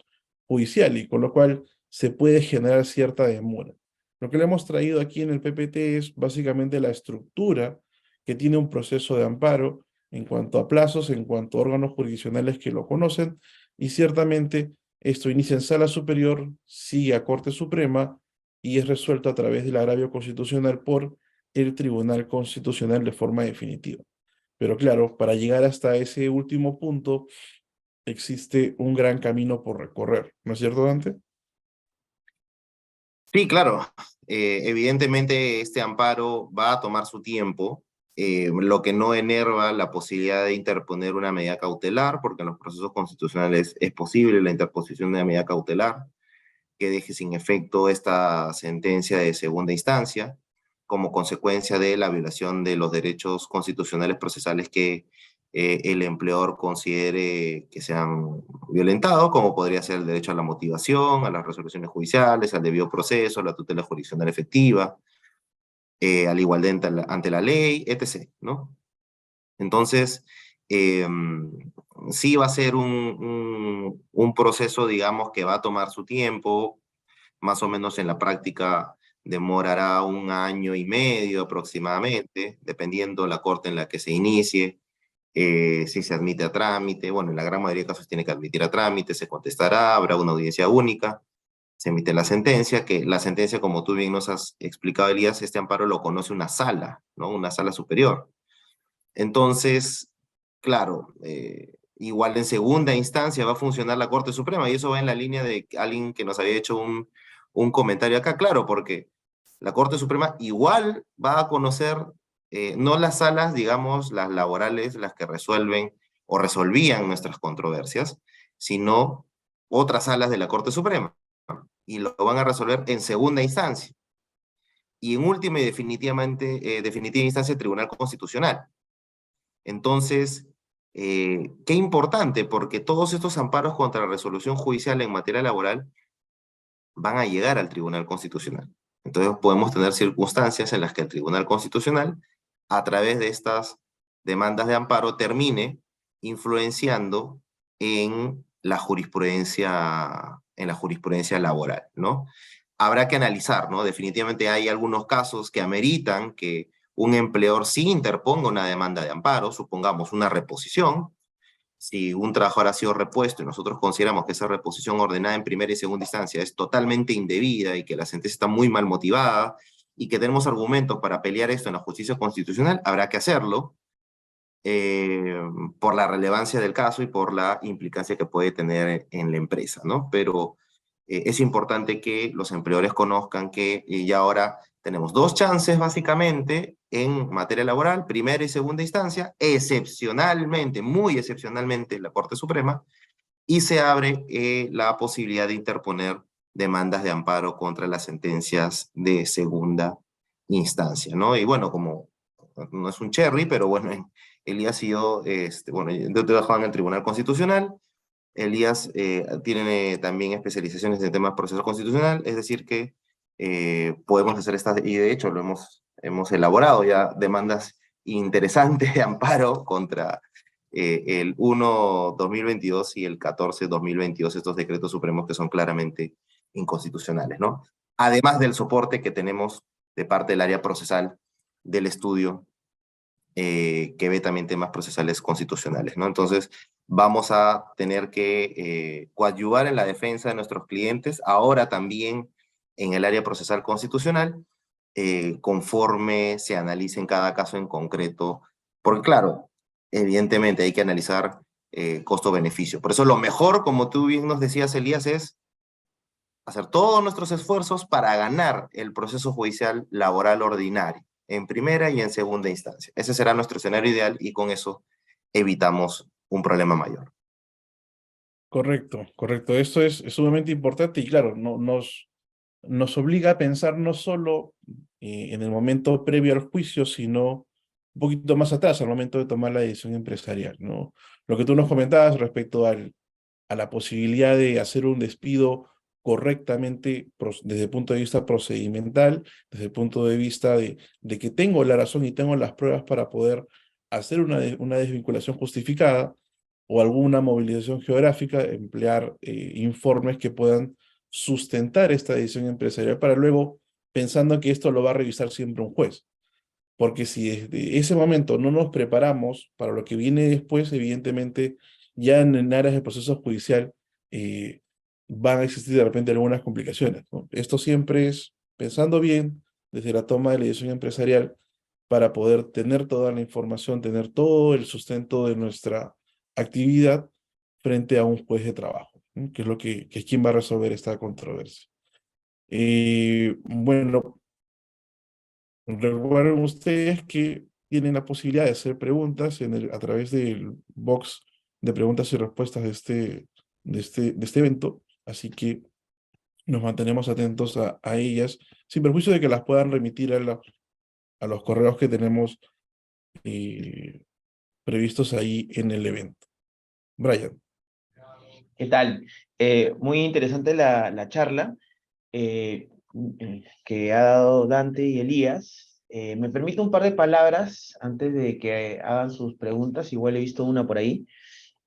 judicial, y con lo cual se puede generar cierta demora. Lo que le hemos traído aquí en el PPT es básicamente la estructura que tiene un proceso de amparo en cuanto a plazos, en cuanto a órganos jurisdiccionales que lo conocen, y ciertamente esto inicia en sala superior, sigue a Corte Suprema y es resuelto a través del agravio constitucional por el Tribunal Constitucional de forma definitiva. Pero claro, para llegar hasta ese último punto, existe un gran camino por recorrer, ¿no es cierto, Dante? Sí, claro. Evidentemente este amparo va a tomar su tiempo. lo que no enerva la posibilidad de interponer una medida cautelar, porque en los procesos constitucionales es posible la interposición de una medida cautelar que deje sin efecto esta sentencia de segunda instancia, como consecuencia de la violación de los derechos constitucionales procesales que el empleador considere que se han violentado, como podría ser el derecho a la motivación, a las resoluciones judiciales, al debido proceso, a la tutela jurisdiccional efectiva, a la igualdad ante la ley, etc., ¿no? Entonces, sí va a ser un proceso, digamos, que va a tomar su tiempo, más o menos en la práctica demorará 1 año y medio aproximadamente, dependiendo la corte en la que se inicie, si se admite a trámite, bueno, en la gran mayoría de casos tiene que admitir a trámite, se contestará, habrá una audiencia única, se emite la sentencia, que la sentencia, como tú bien nos has explicado, Elías, este amparo lo conoce una sala, ¿no? Una sala superior. Entonces, claro, igual en segunda instancia va a funcionar la Corte Suprema, y eso va en la línea de alguien que nos había hecho un comentario acá, claro, porque la Corte Suprema igual va a conocer, no las salas, digamos, las laborales, las que resuelven o resolvían nuestras controversias, sino otras salas de la Corte Suprema, y lo van a resolver en segunda instancia, y en última y definitiva instancia el Tribunal Constitucional. Entonces, qué importante, porque todos estos amparos contra la resolución judicial en materia laboral van a llegar al Tribunal Constitucional. Entonces podemos tener circunstancias en las que el Tribunal Constitucional, a través de estas demandas de amparo, termine influenciando en la jurisprudencia laboral, ¿no? Habrá que analizar, ¿no? Definitivamente hay algunos casos que ameritan que un empleador sí interponga una demanda de amparo, supongamos una reposición. Si un trabajador ha sido repuesto y nosotros consideramos que esa reposición ordenada en primera y segunda instancia es totalmente indebida y que la sentencia está muy mal motivada y que tenemos argumentos para pelear esto en la justicia constitucional, habrá que hacerlo, por la relevancia del caso y por la implicancia que puede tener en la empresa, ¿no? Pero es importante que los empleadores conozcan que ya ahora tenemos dos chances básicamente en materia laboral, primera y segunda instancia, excepcionalmente, muy excepcionalmente la Corte Suprema, y se abre la posibilidad de interponer demandas de amparo contra las sentencias de segunda instancia, ¿no? Y bueno, como no es un cherry, pero bueno, Elías y yo, bueno, yo trabajaba en el Tribunal Constitucional. Elías tiene también especializaciones en temas de proceso constitucional, es decir que podemos hacer estas, y de hecho lo hemos elaborado ya demandas interesantes de amparo contra el 1/2022 y el 14/2022, estos decretos supremos que son claramente inconstitucionales, ¿no? Además del soporte que tenemos de parte del área procesal del estudio, que ve también temas procesales constitucionales, ¿no? Entonces, vamos a tener que coadyuvar en la defensa de nuestros clientes, ahora también en el área procesal constitucional, conforme se analice en cada caso en concreto, porque claro, evidentemente hay que analizar costo-beneficio. Por eso lo mejor, como tú bien nos decías, Elías, es hacer todos nuestros esfuerzos para ganar el proceso judicial laboral ordinario, en primera y en segunda instancia. Ese será nuestro escenario ideal y con eso evitamos un problema mayor. Correcto, correcto. Esto es sumamente importante y claro, nos obliga a pensar no solo en el momento previo al juicio, sino un poquito más atrás, al momento de tomar la decisión empresarial, ¿no? Lo que tú nos comentabas respecto a la posibilidad de hacer un despido correctamente desde el punto de vista procedimental, desde el punto de vista de que tengo la razón y tengo las pruebas para poder hacer una desvinculación justificada o alguna movilización geográfica, emplear informes que puedan sustentar esta decisión empresarial para luego, pensando que esto lo va a revisar siempre un juez. Porque si desde ese momento no nos preparamos para lo que viene después, evidentemente ya en áreas de proceso judicial eh, van a existir de repente algunas complicaciones, ¿no? Esto siempre es pensando bien desde la toma de la decisión empresarial para poder tener toda la información, tener todo el sustento de nuestra actividad frente a un juez de trabajo, ¿no? Que es que es quien va a resolver esta controversia. Bueno, recuerden ustedes que tienen la posibilidad de hacer preguntas a través del box de preguntas y respuestas de este evento, así que nos mantenemos atentos a ellas, sin perjuicio de que las puedan remitir a los correos que tenemos eh, previstos ahí en el evento. Brian. ¿Qué tal? Muy interesante la charla eh, que ha dado Dante y Elías. Me permito un par de palabras antes de que hagan sus preguntas, igual he visto una por ahí.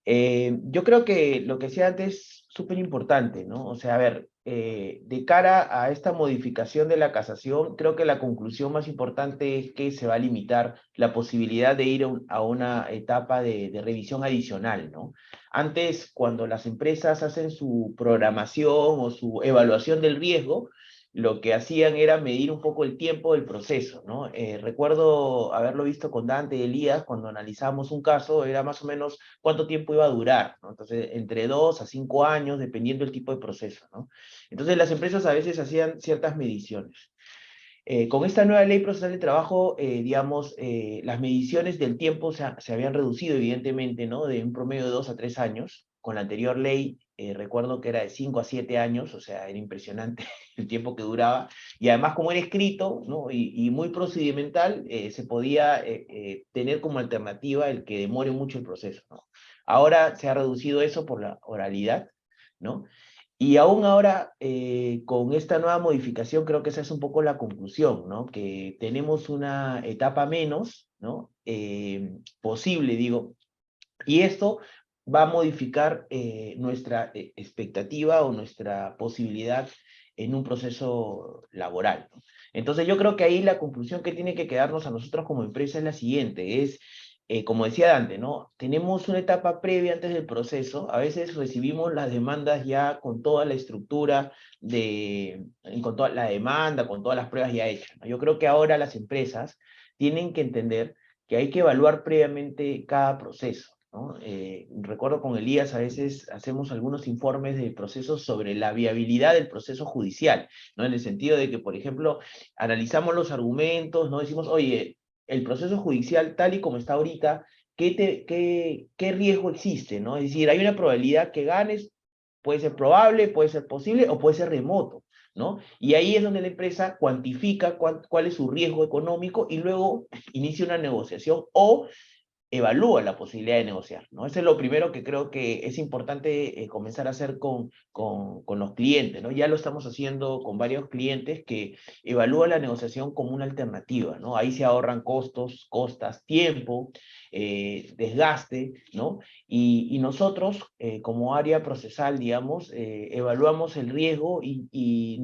Yo creo que lo que decía antes es súper importante, ¿no? O sea, a ver, de cara a esta modificación de la casación, creo que la conclusión más importante es que se va a limitar la posibilidad de ir a una etapa de revisión adicional, ¿no? Antes, cuando las empresas hacen su programación o su evaluación del riesgo, lo que hacían era medir un poco el tiempo del proceso, ¿no? Recuerdo haberlo visto con Dante y Elías cuando analizamos un caso, era más o menos cuánto tiempo iba a durar, ¿no? Entonces, entre 2 a 5 años, dependiendo del tipo de proceso, ¿no? Entonces, las empresas a veces hacían ciertas mediciones. Con esta nueva ley procesal de trabajo, digamos, las mediciones del tiempo se habían reducido, evidentemente, ¿no? De un promedio de 2 a 3 años. Con la anterior ley, recuerdo que era de 5 a 7 años, o sea, era impresionante el tiempo que duraba. Y además, como era escrito, ¿no? Y muy procedimental, se podía tener como alternativa el que demore mucho el proceso, ¿no? Ahora se ha reducido eso por la oralidad, ¿no? Y aún ahora, con esta nueva modificación, creo que esa es un poco la conclusión, ¿no? Que tenemos una etapa menos, ¿no? Posible, digo, y esto va a modificar nuestra expectativa o nuestra posibilidad en un proceso laboral, ¿no? Entonces yo creo que ahí la conclusión que tiene que quedarnos a nosotros como empresa es la siguiente, es, como decía Dante, ¿no? Tenemos una etapa previa antes del proceso, a veces recibimos las demandas ya con toda la estructura, con toda la demanda, con todas las pruebas ya hechas, ¿no? Yo creo que ahora las empresas tienen que entender que hay que evaluar previamente cada proceso, ¿no? Recuerdo con Elías, a veces hacemos algunos informes de procesos sobre la viabilidad del proceso judicial, ¿no? En el sentido de que, por ejemplo, analizamos los argumentos, ¿no? Decimos, oye, el proceso judicial tal y como está ahorita, ¿qué riesgo existe, ¿no? Es decir, hay una probabilidad que ganes, puede ser probable, puede ser posible o puede ser remoto, ¿no? Y ahí es donde la empresa cuantifica cuál es su riesgo económico y luego inicia una negociación o evalúa la posibilidad de negociar, ¿no? Eso es lo primero que creo que es importante comenzar a hacer con los clientes, ¿no? Ya lo estamos haciendo con varios clientes que evalúan la negociación como una alternativa, ¿no? Ahí se ahorran costos, costas, tiempo, desgaste, ¿no? Y nosotros, como área procesal, digamos, evaluamos el riesgo y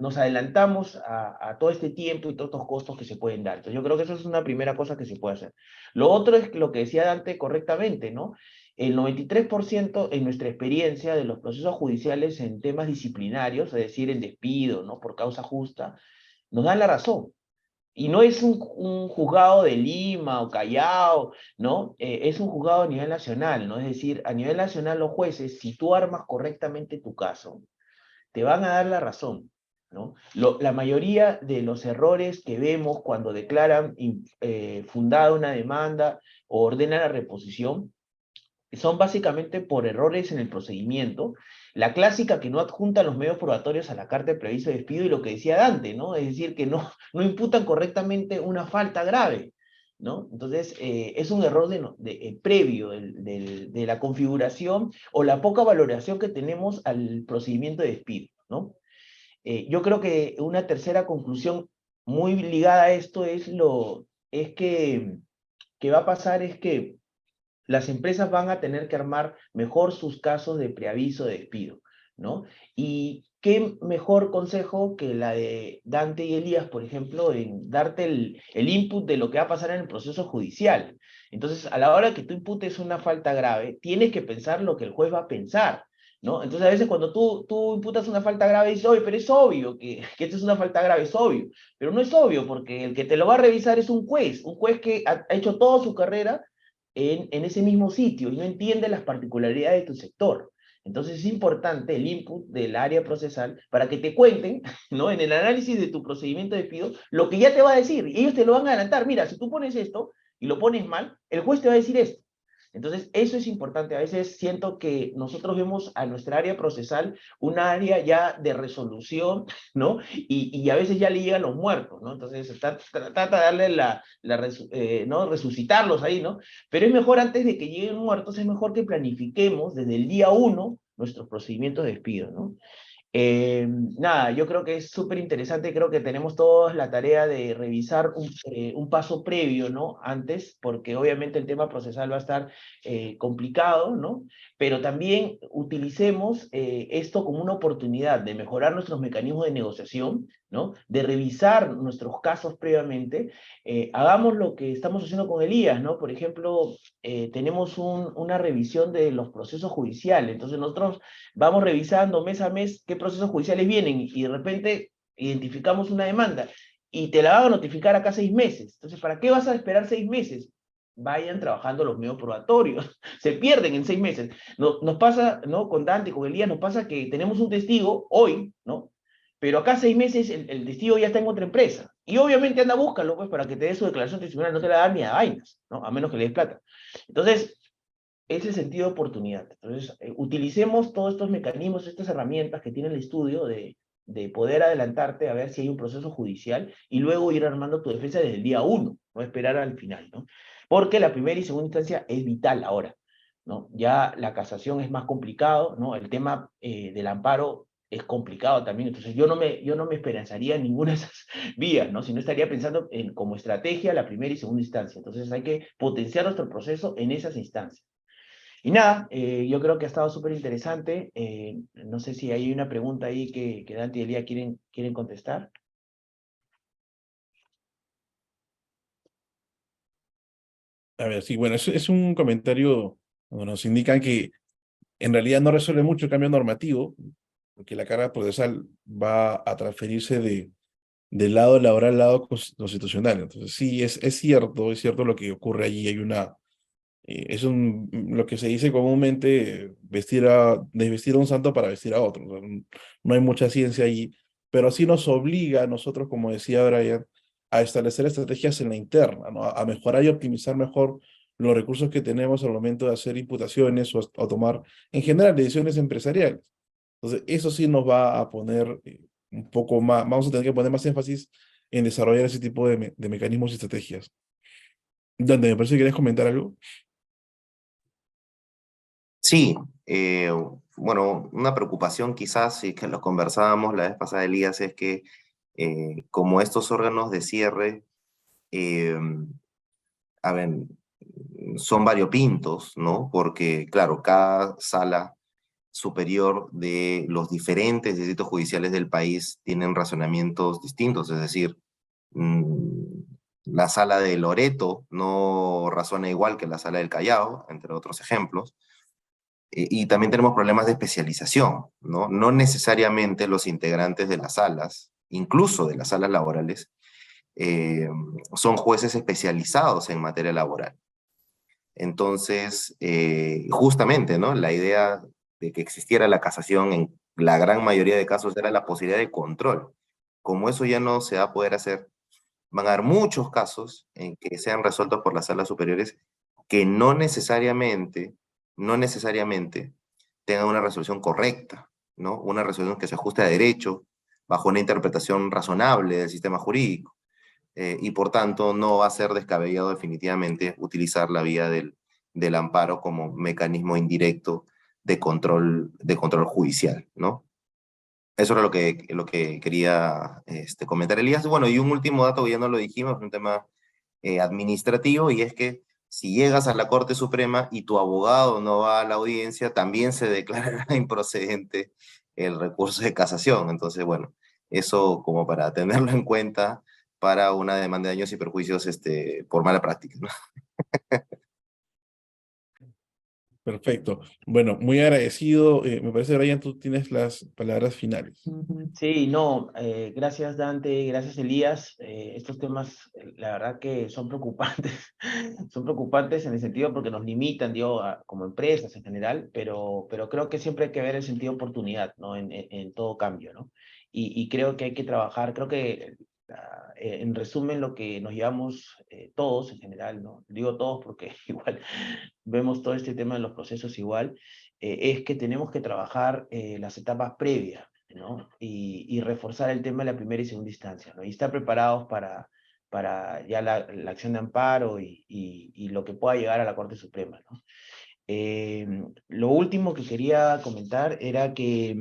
nos adelantamos a todo este tiempo y todos estos costos que se pueden dar. Entonces yo creo que eso es una primera cosa que se puede hacer. Lo otro es lo que decía Dante correctamente, ¿no? El 93% en nuestra experiencia de los procesos judiciales en temas disciplinarios, es decir, en despido, ¿no? Por causa justa, nos dan la razón. Y no es un juzgado de Lima o Callao, ¿no? Es un juzgado a nivel nacional, ¿no? Es decir, a nivel nacional los jueces, si tú armas correctamente tu caso, te van a dar la razón, ¿no? La mayoría de los errores que vemos cuando declaran fundada una demanda o ordenan la reposición son básicamente por errores en el procedimiento. La clásica que no adjunta los medios probatorios a la carta de preaviso de despido y lo que decía Dante, ¿no? Es decir, que no imputan correctamente una falta grave, ¿no? Entonces, es un error previo de la configuración o la poca valoración que tenemos al procedimiento de despido, ¿no? Yo creo que una tercera conclusión muy ligada a esto es que va a pasar es que las empresas van a tener que armar mejor sus casos de preaviso de despido, ¿no? Y qué mejor consejo que la de Dante y Elías, por ejemplo, en darte el input de lo que va a pasar en el proceso judicial. Entonces, a la hora que tú imputes una falta grave, tienes que pensar lo que el juez va a pensar, ¿no? Entonces, a veces cuando tú imputas una falta grave, dices, oye, pero es obvio que esto es una falta grave, es obvio. Pero no es obvio, porque el que te lo va a revisar es un juez que ha hecho toda su carrera en ese mismo sitio y no entiende las particularidades de tu sector. Entonces es importante el input del área procesal para que te cuenten, ¿no? En el análisis de tu procedimiento de despido, lo que ya te va a decir. Y ellos te lo van a adelantar. Mira, si tú pones esto y lo pones mal, el juez te va a decir esto. Entonces, eso es importante. A veces siento que nosotros vemos a nuestra área procesal un área ya de resolución, ¿no? Y a veces ya le llegan los muertos, ¿no? Entonces, trata de darle ¿no? Resucitarlos ahí, ¿no? Pero es mejor antes de que lleguen muertos, es mejor que planifiquemos desde el día uno nuestros procedimientos de despido, ¿no? Nada, yo creo que es súper interesante, creo que tenemos todos la tarea de revisar un paso previo, ¿no? Antes, porque obviamente el tema procesal va a estar complicado, ¿no? Pero también utilicemos esto como una oportunidad de mejorar nuestros mecanismos de negociación, ¿no? De revisar nuestros casos previamente. Hagamos lo que estamos haciendo con Elías, ¿no? Por ejemplo, tenemos una revisión de los procesos judiciales, entonces nosotros vamos revisando mes a mes qué procesos judiciales vienen y de repente identificamos una demanda y te la van a notificar acá 6 meses. Entonces, ¿para qué vas a esperar 6 meses? Vayan trabajando los medios probatorios. Se pierden en 6 meses. Nos pasa, ¿no? Con Dante, con Elías, nos pasa que tenemos un testigo hoy, ¿no? Pero acá 6 meses el testigo ya está en otra empresa. Y obviamente anda, búscalo, pues, para que te dé su declaración testimonial, no te la dan ni a vainas, ¿no? A menos que le des plata. Entonces, ese sentido de oportunidad. Entonces, utilicemos todos estos mecanismos, estas herramientas que tiene el estudio de poder adelantarte a ver si hay un proceso judicial y luego ir armando tu defensa desde el día uno, no esperar al final, ¿no? Porque la primera y segunda instancia es vital ahora, ¿no? Ya la casación es más complicado, ¿no? El tema del amparo es complicado también, entonces yo no me esperanzaría en ninguna de esas vías, ¿no? Sino estaría pensando en como estrategia la primera y segunda instancia. Entonces hay que potenciar nuestro proceso en esas instancias. Y nada, yo creo que ha estado súper interesante. No sé si hay una pregunta ahí que Dante y Elía quieren contestar. A ver, sí, bueno, es un comentario donde nos indican que en realidad no resuelve mucho el cambio normativo, porque la carga procesal va a transferirse del lado laboral al lado constitucional. Entonces, sí, es cierto lo que ocurre allí. Hay lo que se dice comúnmente, desvestir a un santo para vestir a otro. O sea, no hay mucha ciencia allí, pero sí nos obliga a nosotros, como decía Brian, a establecer estrategias en la interna, ¿no? A mejorar y optimizar mejor los recursos que tenemos al momento de hacer imputaciones o tomar, en general, decisiones empresariales. Entonces, eso sí nos va a poner un poco más, vamos a tener que poner más énfasis en desarrollar ese tipo de mecanismos y estrategias. Dante, me parece que querías comentar algo. Sí, bueno, una preocupación quizás, y que lo conversábamos la vez pasada, Elías, es que como estos órganos de cierre, eh, a ver, son variopintos, ¿no? Porque, claro, cada sala superior de los diferentes distritos judiciales del país tienen razonamientos distintos, es decir, mm, la sala de Loreto no razona igual que la sala del Callao, entre otros ejemplos. Y también tenemos problemas de especialización, ¿no? No necesariamente los integrantes de las salas, incluso de las salas laborales, eh, son jueces especializados en materia laboral. Entonces, justamente, ¿no? La idea de que existiera la casación en la gran mayoría de casos era la posibilidad de control. Como eso ya no se va a poder hacer, van a haber muchos casos en que sean resueltos por las salas superiores que no necesariamente tengan una resolución correcta, ¿no? Una resolución que se ajuste a derecho, bajo una interpretación razonable del sistema jurídico. Y por tanto no va a ser descabellado definitivamente utilizar la vía del amparo como mecanismo indirecto de control judicial, ¿no? Eso era lo que quería comentar, Elías. Bueno, y un último dato que ya no lo dijimos, un tema administrativo, y es que si llegas a la Corte Suprema y tu abogado no va a la audiencia, también se declarará improcedente el recurso de casación. Entonces, bueno, eso como para tenerlo en cuenta para una demanda de daños y perjuicios por mala práctica, ¿no? Perfecto. Bueno, muy agradecido. Me parece, Brian, tú tienes las palabras finales. Sí, no, gracias Dante, gracias Elías. Estos temas, la verdad que son preocupantes, son preocupantes en el sentido porque nos limitan, digo, como empresas en general, pero creo que siempre hay que ver el sentido de oportunidad, ¿no? En todo cambio, ¿no? Y creo que hay que trabajar, creo que en resumen lo que nos llevamos todos en general, ¿no? Digo todos porque igual vemos todo este tema de los procesos igual, es que tenemos que trabajar las etapas previas, ¿no? Y reforzar el tema de la primera y segunda instancia, ¿no? Y estar preparados para ya la acción de amparo y lo que pueda llegar a la Corte Suprema, ¿no? Lo último que quería comentar era que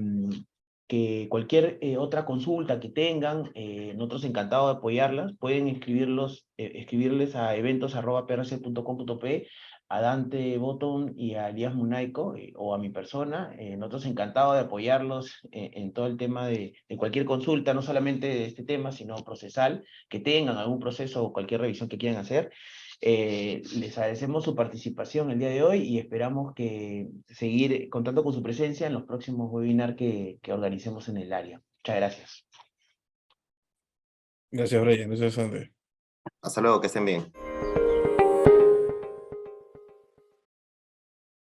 cualquier otra consulta que tengan, nosotros encantados de apoyarlas, pueden escribirles a eventos@prc.com.pe, a Dante Botton y a Elías Munaico, o a mi persona. Nosotros encantados de apoyarlos en todo el tema de cualquier consulta, no solamente de este tema, sino procesal, que tengan algún proceso o cualquier revisión que quieran hacer. Les agradecemos su participación el día de hoy y esperamos que seguir contando con su presencia en los próximos webinars que organicemos en el área. Muchas gracias. Gracias, Brian. Gracias, André. Hasta luego, que estén bien.